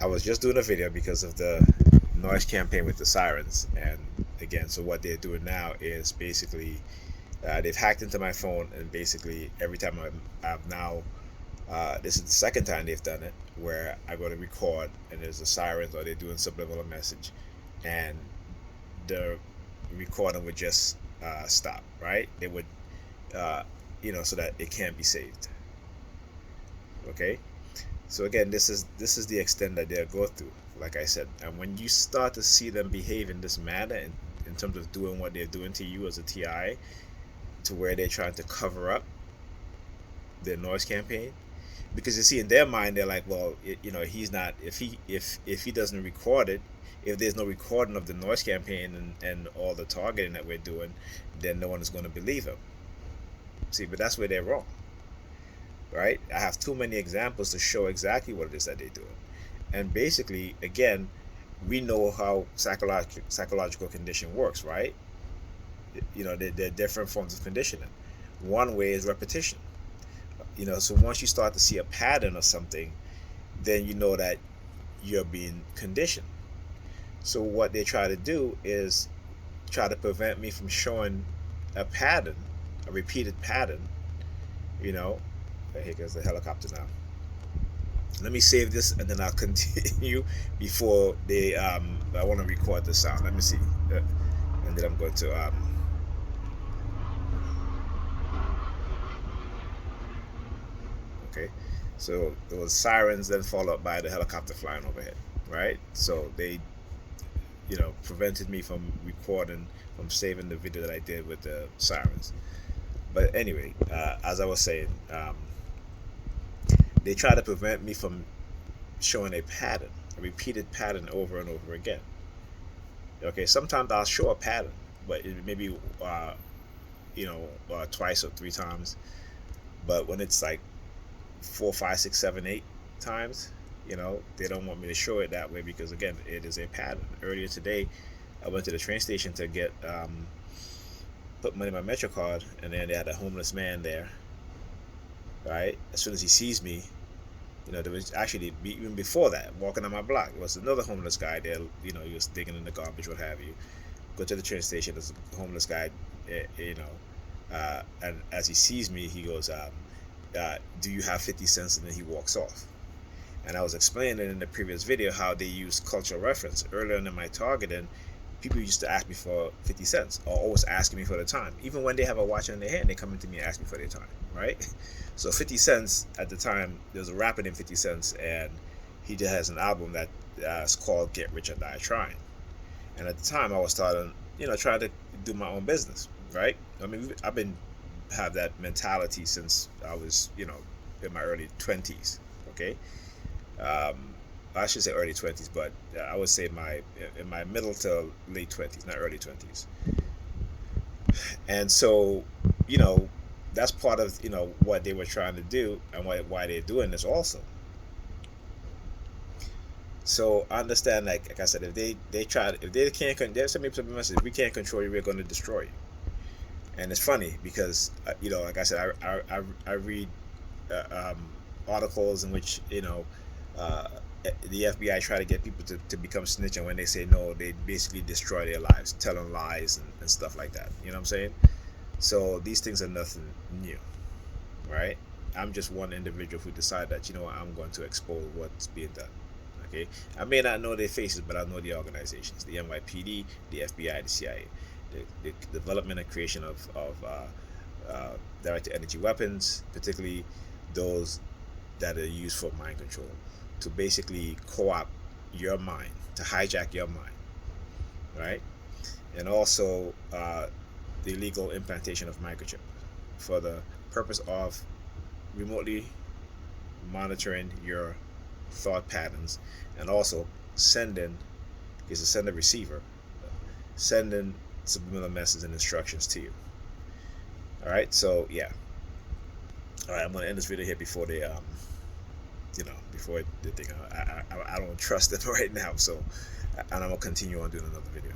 I was just doing a video because of the noise campaign with the sirens, and again, so what they're doing now is basically they've hacked into my phone, and basically every time I've now this is the second time they've done it, where I go to record and there's a sirens or they're doing subliminal message, and the recording would just stop. Right? They would, uh, so that it can't be saved. Okay. So again, this is the extent that they'll go through. Like I said, and when you start to see them behave in this manner, in terms of doing what they're doing to you as a TI, to where they're trying to cover up their noise campaign, because you see in their mind they're like, well, he's not, if he doesn't record it, if there's no recording of the noise campaign and all the targeting that we're doing, then no one is going to believe him. See, but that's where they're wrong. Right? I have too many examples to show exactly what it is that they're doing. And basically, again, we know how psychological condition works, right? There are different forms of conditioning. One way is repetition. So once you start to see a pattern or something, then you know that you're being conditioned. So what they try to do is try to prevent me from showing a pattern, a repeated pattern. Here goes the helicopter now. Let me save this and then I'll continue before they I want to record the sound. Let me see. And then I'm going to okay. So there was sirens, then followed by the helicopter flying overhead. Right? So they prevented me from recording, from saving the video that I did with the sirens. But anyway, as I was saying, they try to prevent me from showing a pattern, a repeated pattern over and over again. Okay, sometimes I'll show a pattern, but it may be twice or three times. But when it's like 4, 5, 6, 7, 8 times, they don't want me to show it that way, because again, it is a pattern. Earlier today, I went to the train station to get put money in my Metro card, and then they had a homeless man there. Right? As soon as he sees me, there was actually, even before that, walking on my block, there was another homeless guy there. He was digging in the garbage, what have you. Go to the train station, there's a homeless guy, and as he sees me, he goes, do you have 50 cents? And then he walks off. And I was explaining in the previous video how they use cultural reference. Earlier in my targeting, people used to ask me for 50 cents, or always asking me for the time. Even when they have a watch in their hand, they come into me and ask me for their time, right? So 50 cents at the time, there was a rapper named 50 Cents, and he just has an album that is called Get Rich or Die Trying. And at the time, I was starting, trying to do my own business, right? I mean, have that mentality since I was, in my early 20s, okay? I should say early 20s, but I would say in my middle to late 20s, not early 20s. And so, that's part of what they were trying to do, and why they're doing this also. So I understand, like I said, if they can't, there's some people message, we can't control you, we're going to destroy you. And it's funny because like I said, I read articles in which the FBI try to get people to become snitch, and when they say no, they basically destroy their lives, telling lies and stuff like that. You know what I'm saying? So these things are nothing new, right? I'm just one individual who decided that, I'm going to expose what's being done. Okay, I may not know their faces, but I know the organizations: the NYPD, the FBI, the CIA, the development and creation of directed energy weapons, particularly those that are used for mind control, to basically co-opt your mind, to hijack your mind, right? And also the illegal implantation of microchip for the purpose of remotely monitoring your thought patterns, and also sending, is a sender receiver, sending subliminal messages and instructions to you. All right, so yeah. All right, I'm gonna end this video here before they before they think I don't trust them right now. So, and I'm gonna continue on doing another video.